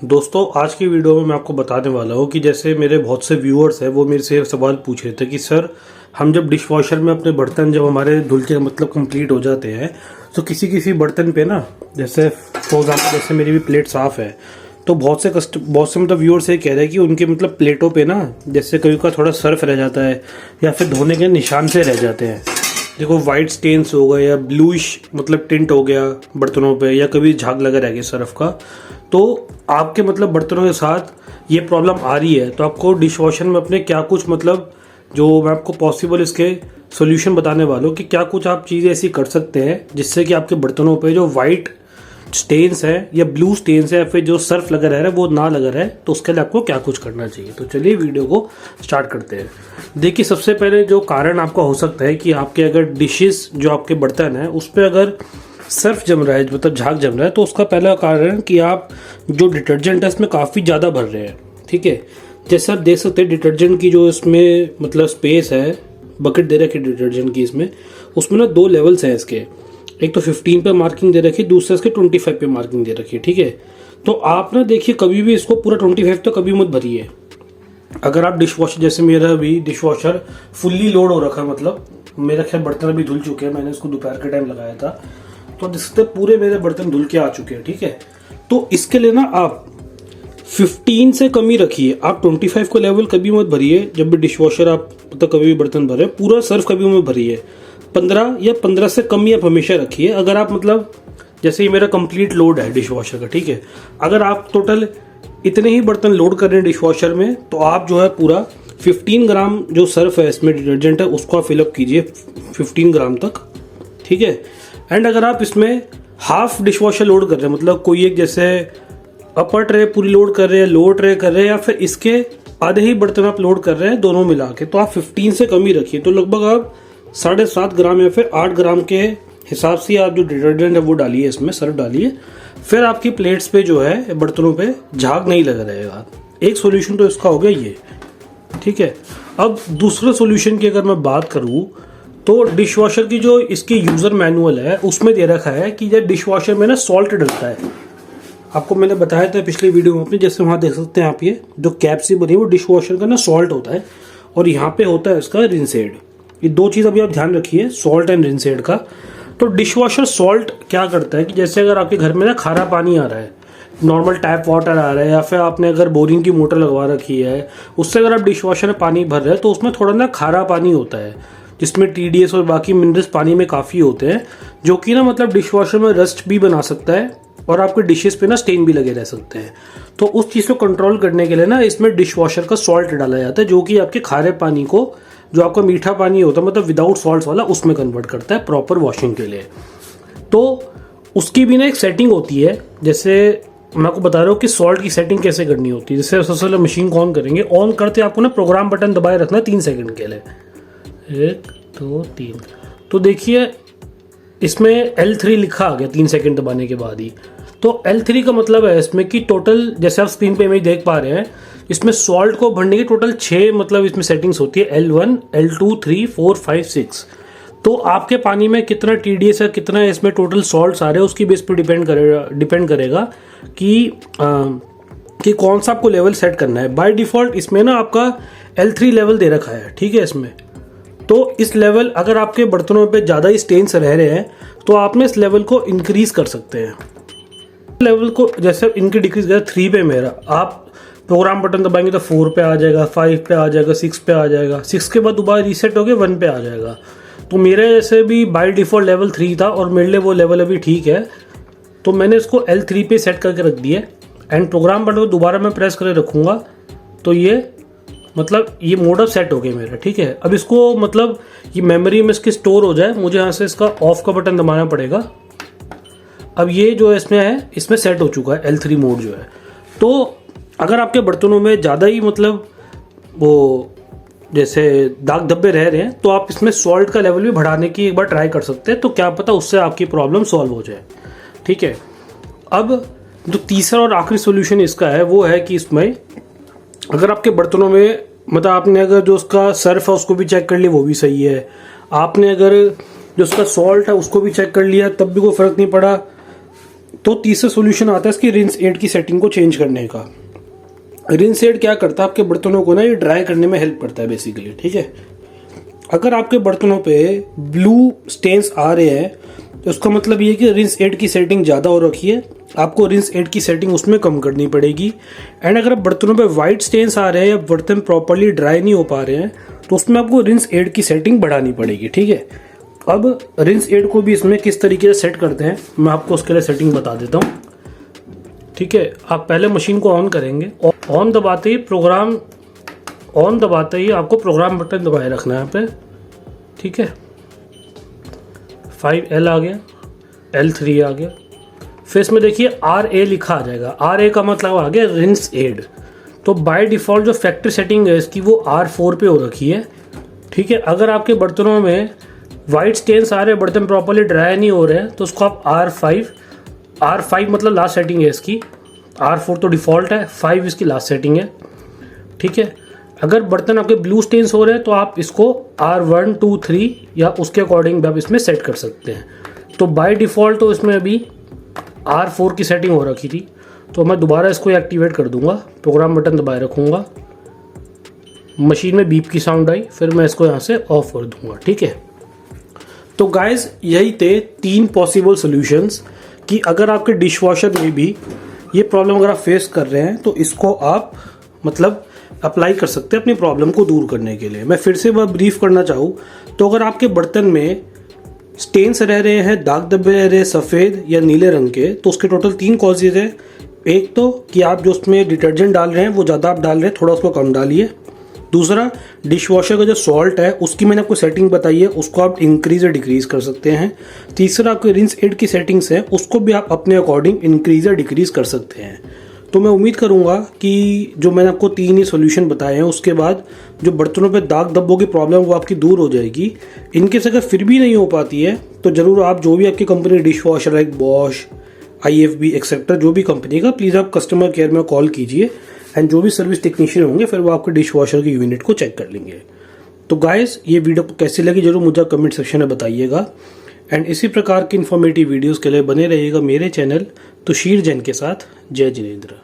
दोस्तों आज की वीडियो में मैं आपको बताने वाला हूँ कि जैसे मेरे बहुत से व्यूअर्स हैं वो मेरे से सवाल पूछ रहे थे कि सर हम जब डिश वॉशर में अपने बर्तन जब हमारे धुल के कंप्लीट हो जाते हैं तो किसी किसी बर्तन पे ना जैसे फॉर एग्जाम्पल जैसे मेरी भी प्लेट साफ़ है तो बहुत से व्यूअर्स ये कह रहे हैं कि उनके प्लेटों पे ना जैसे कभी का थोड़ा सर्फ रह जाता है या फिर धोने के निशान से रह जाते हैं। देखो वाइट स्टेन्स हो गए या ब्लूइश टिंट हो गया बर्तनों पे या कभी झाग लगा रह गया सर्फ का, तो आपके बर्तनों के साथ ये प्रॉब्लम आ रही है तो आपको डिश वॉशर में अपने क्या कुछ जो मैं आपको पॉसिबल इसके सॉल्यूशन बताने वाला हूँ कि क्या कुछ आप चीज़ें ऐसी कर सकते हैं जिससे कि आपके बर्तनों पे जो वाइट स्टेन्स है या ब्लू स्टेन्स है या फिर जो सर्फ लगा रह रहा है वो ना लगा रहा है, तो उसके लिए आपको क्या कुछ करना चाहिए। तो चलिए वीडियो को स्टार्ट करते हैं। देखिए सबसे पहले जो कारण आपका हो सकता है कि आपके अगर डिशेस जो आपके बर्तन है उस पर अगर सर्फ जम रहा है झाग जम रहा है तो उसका पहला कारण कि आप जो डिटर्जेंट है इसमें काफ़ी ज़्यादा भर रहे हैं। ठीक है, जैसे आप देख सकते हैं डिटर्जेंट की जो इसमें स्पेस है, बकेट दे रखी है डिटर्जेंट की उसमें ना 2 लेवल्स हैं इसके। एक तो 15 पे मार्किंग दे रखी है, दूसरा इसके 25 पे मार्किंग दे रखी है। ठीक है, तो आप ना देखिए कभी भी इसको पूरा 25 तो कभी मत भरिए। अगर आप डिश वॉशर जैसे मेरा भी डिश वॉशर फुल्ली लोड हो रखा है, मेरा खैर बर्तन अभी धुल चुके हैं, मैंने इसको दोपहर के टाइम लगाया था तो जिससे पूरे मेरे बर्तन धुल के आ चुके हैं। ठीक है, तो इसके लिए ना आप 15 से कम ही रखिए, आप 25 को लेवल कभी मत भरिए। जब भी डिश वॉशर आप कभी भी बर्तन भरे पूरा सर्फ कभी मत भरिए। 15 या 15 से कम ही आप हमेशा रखिए। अगर आप जैसे ये मेरा कंप्लीट लोड है डिश वॉशर का, ठीक है, अगर आप टोटल इतने ही बर्तन लोड कर रहे हैं डिश वॉशर में तो आप जो है पूरा 15 ग्राम जो सर्फ है इसमें डिटर्जेंट है उसको आप फिलअप कीजिए 15 ग्राम तक। ठीक है, एंड अगर आप इसमें हाफ डिश वॉशर लोड कर रहे हैं कोई एक जैसे अपर ट्रे पूरी लोड कर रहे हैं, लोअर ट्रे कर रहे हैं, या फिर इसके आधे ही बर्तन आप लोड कर रहे हैं दोनों मिला के, तो आप 15 से कम ही रखिए। तो लगभग आप 7.5 ग्राम या फिर 8 ग्राम के हिसाब से आप जो डिटर्जेंट है वो डालिए, इसमें सर्फ डालिए, फिर आपकी प्लेट्स पे जो है बर्तनों पे झाग नहीं लगा रहेगा। एक सोल्यूशन तो इसका हो गया ये। ठीक है, अब दूसरा सोल्यूशन की अगर मैं बात करूँ तो डिश वॉशर की जो इसकी यूज़र मैनुअल है उसमें दे रखा है कि जब डिश वॉशर में ना सॉल्ट डलता है, आपको मैंने बताया था पिछली वीडियो में अपनी, जैसे वहाँ देख सकते हैं आप ये जो कैप सी बनी है वो डिश वॉशर का ना सॉल्ट होता है और यहाँ पे होता है इसका रिंसेड। ये 2 चीज़ अभी आप ध्यान रखिए, सॉल्ट एंड रिंसेड का। तो डिश वॉशर सॉल्ट क्या करता है कि जैसे अगर आपके घर में ना खारा पानी आ रहा है, नॉर्मल टैप वाटर आ रहा है, या फिर आपने अगर बोरिंग की मोटर लगवा रखी है उससे अगर आप डिश वॉशर में पानी भर रहे हैं तो उसमें थोड़ा ना खारा पानी होता है जिसमें TDS और बाकी मिनरल्स पानी में काफ़ी होते हैं, जो कि ना डिश वॉशर में रस्ट भी बना सकता है और आपके डिशेस पे ना स्टेन भी लगे रह सकते हैं। तो उस चीज़ को कंट्रोल करने के लिए ना इसमें डिश वॉशर का सॉल्ट डाला जाता है जो कि आपके खारे पानी को, जो आपका मीठा पानी होता है विदाउट सॉल्ट वाला, उसमें कन्वर्ट करता है प्रॉपर वॉशिंग के लिए। तो उसकी भी ना एक सेटिंग होती है, जैसे मैं आपको बता रहा हूँ कि सॉल्ट की सेटिंग कैसे करनी होती है। जैसे सबसे पहले मशीन को ऑन करेंगे, ऑन करते आपको ना प्रोग्राम बटन दबाए रखना है 3 सेकंड के लिए, 1 2 3। तो देखिए इसमें L3 लिखा आ गया 3 सेकंड दबाने के बाद ही। तो L3 का मतलब है इसमें कि टोटल, जैसे आप स्क्रीन पे इमेज देख पा रहे हैं, इसमें सॉल्ट को भरने की टोटल 6 इसमें सेटिंग्स होती है, L1 L2 3 4 5 6। तो आपके पानी में कितना TDS है, कितना इसमें टोटल सॉल्ट आ रहे हैं उसकी बेस पर डिपेंड करेगा कि कौन सा आपको लेवल सेट करना है। बाय डिफ़ॉल्ट इसमें ना आपका L3 लेवल दे रखा है। ठीक है, इसमें तो इस लेवल अगर आपके बर्तनों पे ज़्यादा ही स्टेन्स रह रहे हैं तो आप इस लेवल को इंक्रीज़ कर सकते हैं। लेवल को जैसे इनकी डिक्रीज गया 3 पे मेरा, आप प्रोग्राम बटन दबाएंगे तो 4 पे आ जाएगा, 5 पे आ जाएगा, 6 पे आ जाएगा, 6 के बाद दोबारा रीसेट हो गया 1 पे आ जाएगा। तो मेरे जैसे भी बाय डिफ़ॉल्ट लेवल 3 था और मेरे लिए वो लेवल अभी ठीक है, तो मैंने इसको L3 पे सेट करके रख दिया एंड प्रोग्राम बटन को दोबारा मैं प्रेस करके रखूँगा तो ये ये मोड सेट हो गया मेरा। ठीक है, अब इसको ये मेमोरी में इसकी स्टोर हो जाए, मुझे यहाँ से इसका ऑफ का बटन दबाना पड़ेगा। अब ये जो इसमें है इसमें सेट हो चुका है L3 मोड जो है। तो अगर आपके बर्तनों में ज़्यादा ही वो जैसे दाग धब्बे रह रहे हैं तो आप इसमें सॉल्ट का लेवल भी बढ़ाने की एक बार ट्राई कर सकते हैं, तो क्या पता उससे आपकी प्रॉब्लम सॉल्व हो जाए। ठीक है, अब जो तीसरा और आखिरी सोल्यूशन इसका है वो है कि इसमें अगर आपके बर्तनों में आपने अगर जो उसका सर्फ है उसको भी चेक कर लिया वो भी सही है, आपने अगर जो उसका सॉल्ट है उसको भी चेक कर लिया तब भी कोई फ़र्क नहीं पड़ा, तो तीसरा सोल्यूशन आता है इसकी रिंस एड की सेटिंग को चेंज करने का। रिंस एड क्या करता है, आपके बर्तनों को ना ये ड्राई करने में हेल्प करता है बेसिकली, ठीक है। अगर आपके बर्तनों पे ब्लू स्टेन्स आ रहे हैं तो उसका मतलब ये कि रिंस एड की सेटिंग ज़्यादा हो रखी है, आपको रिंस एड की सेटिंग उसमें कम करनी पड़ेगी। एंड अगर बर्तनों पे वाइट स्टेन्स आ रहे हैं या बर्तन प्रॉपरली ड्राई नहीं हो पा रहे हैं तो उसमें आपको रिंस एड की सेटिंग बढ़ानी पड़ेगी, ठीक है। अब रिंस एड को भी इसमें किस तरीके से सेट करते हैं मैं आपको उसके लिए सेटिंग बता देता हूँ, ठीक है। आप पहले मशीन को ऑन करेंगे, ऑन दबाते ही आपको प्रोग्राम बटन दबाए रखना है यहाँ पे, ठीक है। 5L आ गया, L3 आ गया, फिर इसमें देखिए RA लिखा आ जाएगा। RA का मतलब आ गया रिंस एड। तो बाय डिफ़ॉल्ट जो फैक्ट्री सेटिंग है इसकी वो R4 पे हो रखी है, ठीक है। अगर आपके बर्तनों में वाइट स्टेन्स आ रहे हैं, बर्तन प्रॉपरली ड्राई नहीं हो रहे हैं, तो उसको आप R5 मतलब लास्ट सेटिंग है इसकी, R4 तो डिफ़ॉल्ट है, 5 इसकी लास्ट सेटिंग है, ठीक है। अगर बर्तन आपके ब्लू स्टेन्स हो रहे हैं तो आप इसको R1, 2, 3 या उसके अकॉर्डिंग भी आप इसमें सेट कर सकते हैं। तो बाय डिफ़ॉल्ट तो इसमें अभी R4 की सेटिंग हो रखी थी, तो मैं दोबारा इसको एक्टिवेट कर दूंगा, प्रोग्राम बटन दबाए रखूँगा, मशीन में बीप की साउंड आई, फिर मैं इसको यहाँ से ऑफ कर दूंगा, ठीक है। तो गाइज यही थे 3 पॉसिबल सॉल्यूशंस कि अगर आपके डिशवॉशर में भी ये प्रॉब्लम अगर आप फेस कर रहे हैं तो इसको आप मतलब अप्लाई कर सकते हैं अपनी प्रॉब्लम को दूर करने के लिए। मैं फिर से वह ब्रीफ करना चाहूँ तो अगर आपके बर्तन में स्टेन्स रह रहे हैं, दाग धब्बे रह रहे हैं सफ़ेद या नीले रंग के, तो उसके टोटल 3 कॉजेज है। एक तो कि आप जो उसमें डिटर्जेंट डाल रहे हैं वो ज़्यादा आप डाल रहे हैं, थोड़ा उसको कम डालिए। दूसरा, डिशवॉशर का जो सॉल्ट है उसकी मैंने आपको सेटिंग बताई है, उसको आप इंक्रीज या डिक्रीज कर सकते हैं। तीसरा, आपके रिंस एड की सेटिंग्स है उसको भी आप अपने अकॉर्डिंग इंक्रीज या डिक्रीज कर सकते हैं। तो मैं उम्मीद करूंगा कि जो मैंने आपको 3 ही सॉल्यूशन बताए हैं उसके बाद जो बर्तनों पे दाग धब्बों की प्रॉब्लम वो आपकी दूर हो जाएगी। इनकेस अगर फिर भी नहीं हो पाती है तो ज़रूर आप जो भी आपकी company dishwasher like Bosch, IFB etcetera जो भी कंपनी का, प्लीज़ आप कस्टमर केयर में कॉल कीजिए एंड जो भी सर्विस टेक्नीशियन होंगे फिर वो आपके डिशवॉशर की यूनिट को चेक कर लेंगे। तो गाइस ये वीडियो कैसी लगी जरूर मुझे कमेंट सेक्शन में बताइएगा एंड इसी प्रकार की इन्फॉर्मेटिव वीडियोस के लिए बने रहिएगा मेरे चैनल तुषीर जैन के साथ। जय जिनेंद्र।